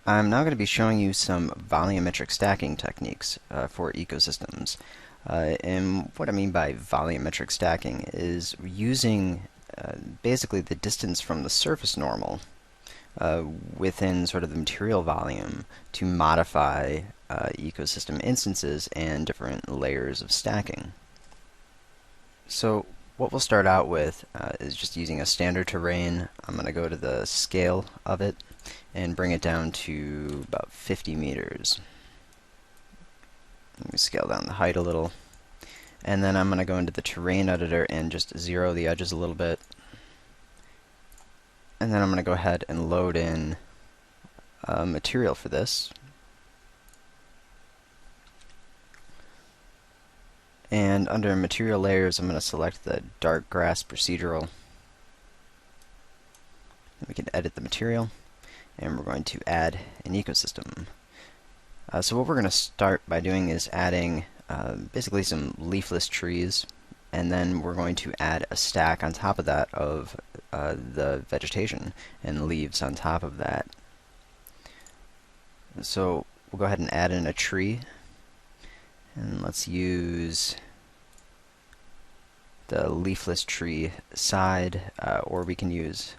I'm now going to be showing you some volumetric stacking techniques for ecosystems. And what I mean by volumetric stacking is using basically the distance from the surface normal uh, within sort of the material volume to modify ecosystem instances and different layers of stacking. So what we'll start out with is just using a standard terrain. I'm going to go to the scale of it and bring it down to about 50 meters. Let me scale down the height a little. And then I'm going to go into the terrain editor and just zero the edges a little bit. And then I'm going to go ahead and load in material for this. And under material layers, I'm going to select the dark grass procedural. And we can edit the material. And we're going to add an ecosystem. So what we're going to start by doing is adding basically some leafless trees, and then we're going to add a stack on top of that of the vegetation and leaves on top of that. So we'll go ahead and add in a tree, and let's use the leafless tree side, or we can use,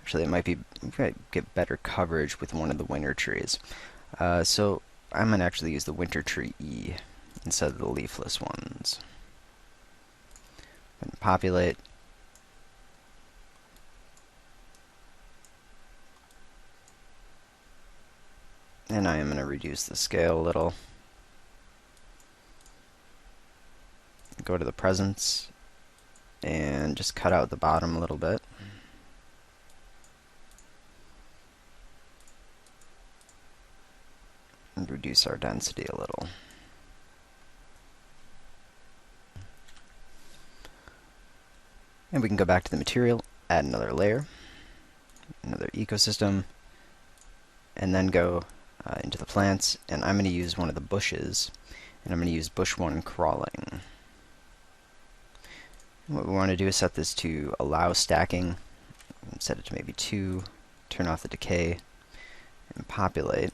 actually it might get better coverage with one of the winter trees. So I'm going to actually use the winter tree E instead of the leafless ones. And populate. And I am going to reduce the scale a little. Go to the presence and just cut out the bottom a little bit. And reduce our density a little. And we can go back to the material, add another layer, another ecosystem, and then go into the plants, and I'm going to use one of the bushes, and I'm going to use bush 1 crawling. And what we want to do is set this to allow stacking, and set it to maybe 2, turn off the decay, and populate.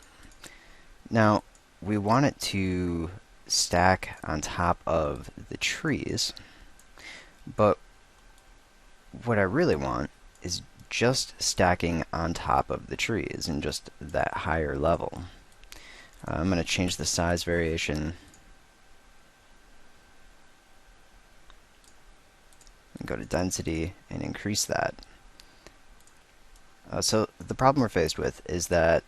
Now, we want it to stack on top of the trees, but what I really want is just stacking on top of the trees and just that higher level. I'm going to change the size variation and go to density and increase that. So the problem we're faced with is that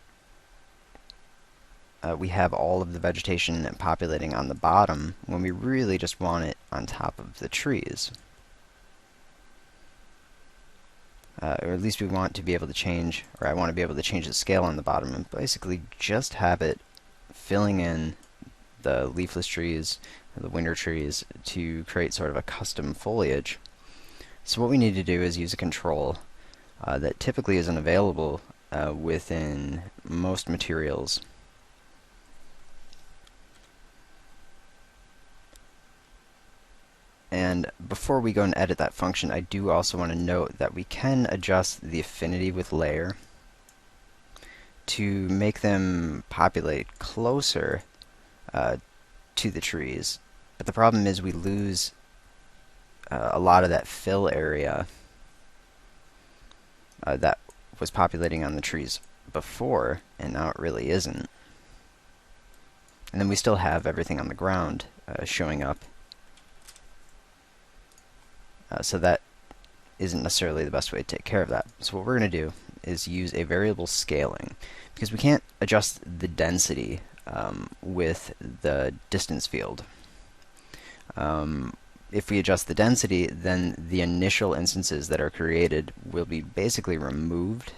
we have all of the vegetation populating on the bottom when we really just want it on top of the trees. Or at least we want to be able to change, or I want to be able to change the scale on the bottom and basically just have it filling in the leafless trees, the winter trees, to create sort of a custom foliage. So what we need to do is use a control that typically isn't available within most materials. And before we go and edit that function, I do also want to note that we can adjust the affinity with layer to make them populate closer to the trees. But the problem is we lose a lot of that fill area that was populating on the trees before, and now it really isn't. And then we still have everything on the ground showing up. So that isn't necessarily the best way to take care of that. So what we're going to do is use a variable scaling, because we can't adjust the density with the distance field. If we adjust the density, then the initial instances that are created will be basically removed.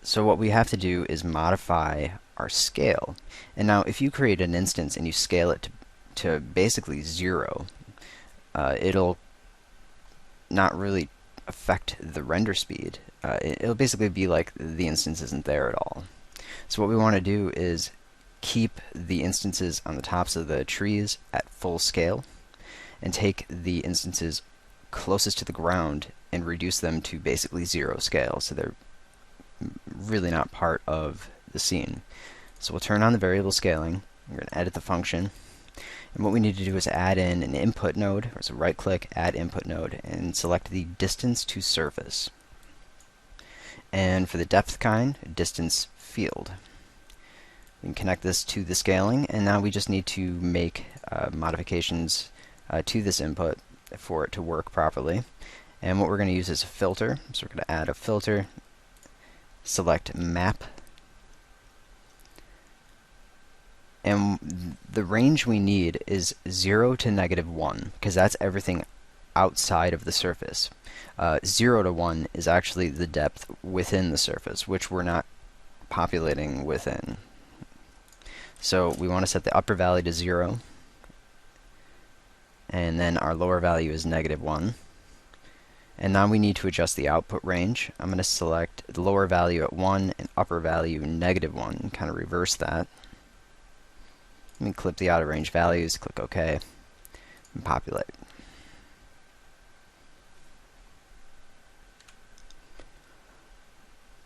So what we have to do is modify our scale. And now if you create an instance and you scale it to basically 0, it'll not really affect the render speed. It'll basically be like the instance isn't there at all. So what we want to do is keep the instances on the tops of the trees at full scale and take the instances closest to the ground and reduce them to basically 0 scale, so they're really not part of the scene. So we'll turn on the variable scaling. We're going to edit the function. And what we need to do is add in an input node. So right click, add input node, and select the distance to surface. And for the depth kind, distance field. We can connect this to the scaling, and now we just need to make modifications to this input for it to work properly. And what we're going to use is a filter. So we're going to add a filter, select map, and the range we need is 0 to -1, because that's everything outside of the surface. 0 to 1 is actually the depth within the surface, which we're not populating within. So we want to set the upper value to 0, and then our lower value is -1. And now we need to adjust the output range. I'm going to select the lower value at 1 and upper value -1, and kind of reverse that. Let me clip the out of range values, click OK, and populate.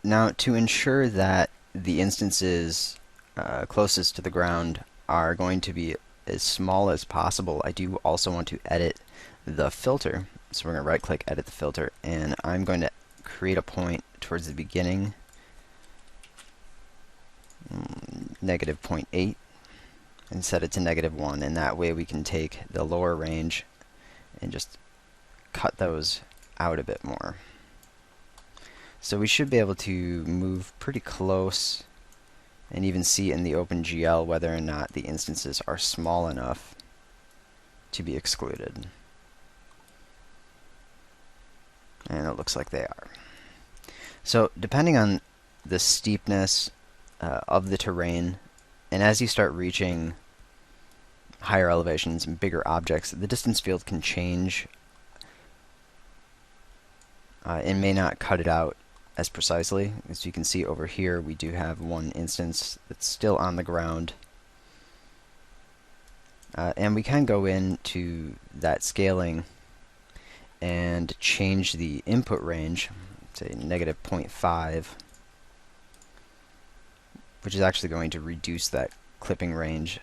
Now, to ensure that the instances closest to the ground are going to be as small as possible, I do also want to edit the filter. So we're going to right click, edit the filter, and I'm going to create a point towards the beginning, -0.8, and set it to -1, and that way we can take the lower range and just cut those out a bit more. So we should be able to move pretty close and even see in the OpenGL whether or not the instances are small enough to be excluded. And it looks like they are. So depending on the steepness of the terrain, and as you start reaching higher elevations and bigger objects, the distance field can change. It may not cut it out as precisely. As you can see over here, we do have one instance that's still on the ground. And we can go into that scaling and change the input range, say -0.5, which is actually going to reduce that clipping range.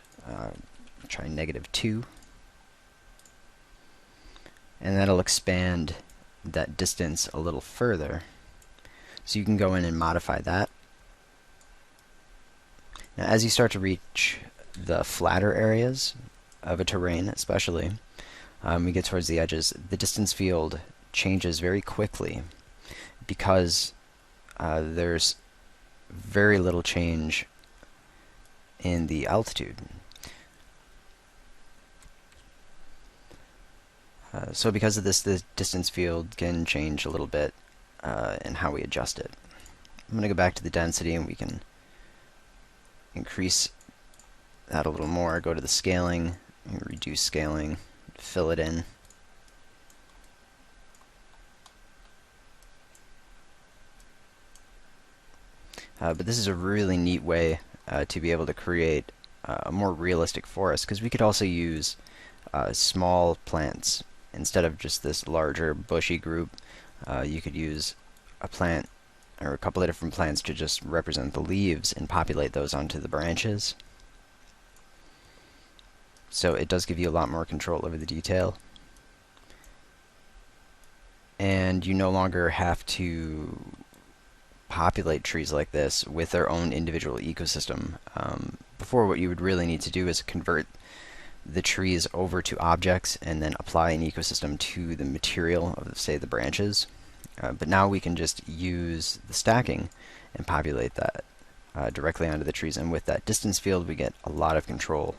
Try -2, and that'll expand that distance a little further. So you can go in and modify that. Now, as you start to reach the flatter areas of a terrain, especially, we get towards the edges, the distance field changes very quickly because there's very little change in the altitude. So because of this, the distance field can change a little bit in how we adjust it. I'm going to go back to the density, and we can increase that a little more. Go to the scaling, reduce scaling, fill it in. But this is a really neat way to be able to create a more realistic forest, because we could also use small plants. Instead of just this larger bushy group, you could use a plant or a couple of different plants to just represent the leaves and populate those onto the branches. So it does give you a lot more control over the detail. And you no longer have to populate trees like this with their own individual ecosystem. Before, what you would really need to do is convert the trees over to objects and then apply an ecosystem to the material of, say, the branches. But now we can just use the stacking and populate that directly onto the trees, and with that distance field we get a lot of control.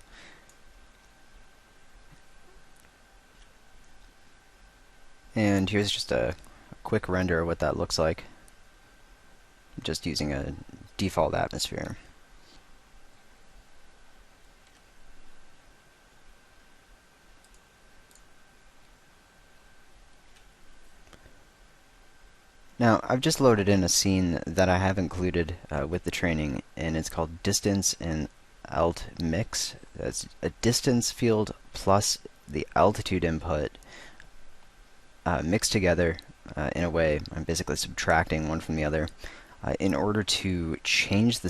And here's just a quick render of what that looks like, just using a default atmosphere. Now, I've just loaded in a scene that I have included with the training, and it's called Distance and Alt Mix. That's a distance field plus the altitude input mixed together in a way. I'm basically subtracting one from the other in order to change the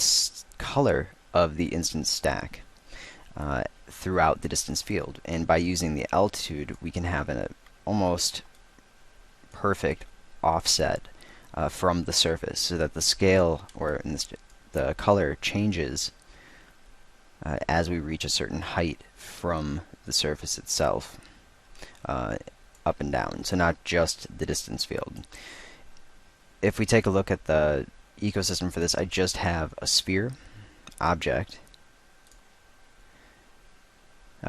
color of the instance stack throughout the distance field. And by using the altitude, we can have an almost perfect offset from the surface, so that the scale, or in this, the color, changes as we reach a certain height from the surface itself, up and down. So not just the distance field. If we take a look at the ecosystem for this, I just have a sphere object.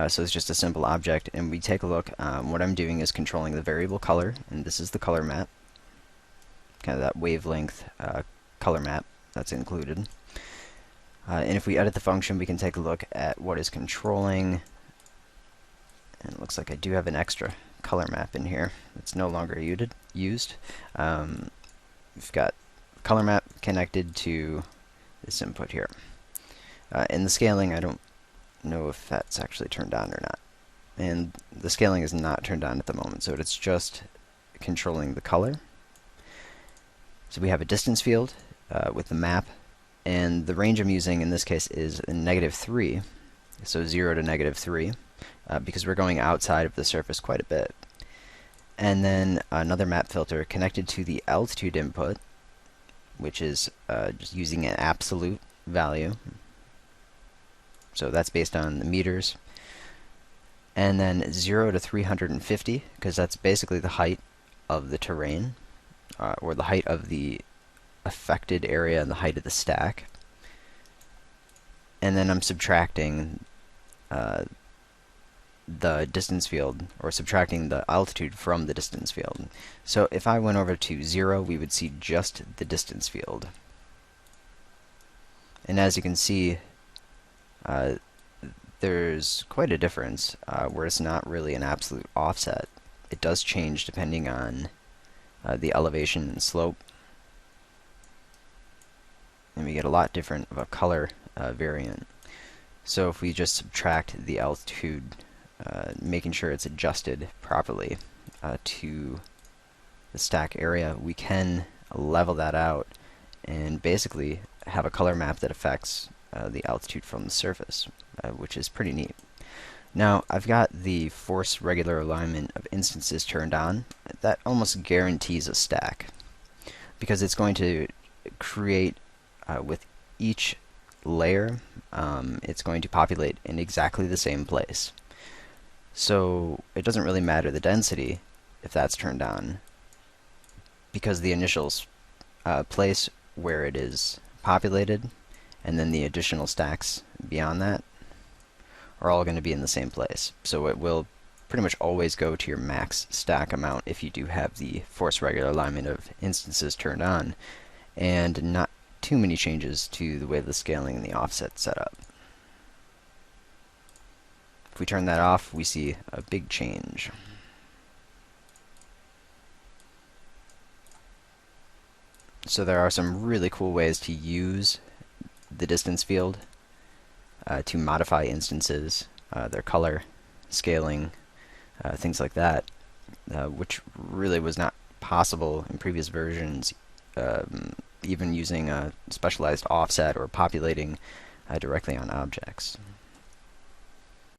So it's just a simple object, and we take a look. What I'm doing is controlling the variable color, and this is the color map, kind of that wavelength color map that's included. And if we edit the function, we can take a look at what is controlling, and it looks like I do have an extra color map in here. It's no longer used. We've got color map connected to this input here. And the scaling, I don't know if that's actually turned on or not. And the scaling is not turned on at the moment, so it's just controlling the color. So we have a distance field with the map, and the range I'm using in this case is -3, so 0 to -3, because we're going outside of the surface quite a bit. And then another map filter connected to the altitude input, which is just using an absolute value. So that's based on the meters. And then 0 to 350, because that's basically the height of the terrain, or the height of the affected area and the height of the stack. And then I'm subtracting the distance field, or subtracting the altitude from the distance field. So if I went over to 0, we would see just the distance field. And as you can see, there's quite a difference where it's not really an absolute offset. It does change depending on the elevation and slope, and we get a lot different of a color variant. So if we just subtract the altitude, making sure it's adjusted properly to the stack area, we can level that out and basically have a color map that affects the altitude from the surface, which is pretty neat. Now, I've got the force regular alignment of instances turned on. That almost guarantees a stack, because it's going to create, with each layer, it's going to populate in exactly the same place. So it doesn't really matter the density if that's turned on, because the initial place where it is populated, and then the additional stacks beyond that, are all going to be in the same place. So it will pretty much always go to your max stack amount if you do have the force regular alignment of instances turned on, and not too many changes to the way the scaling and the offset set up. If we turn that off, we see a big change. So there are some really cool ways to use the distance field to modify instances, their color, scaling, things like that, which really was not possible in previous versions, even using a specialized offset or populating directly on objects.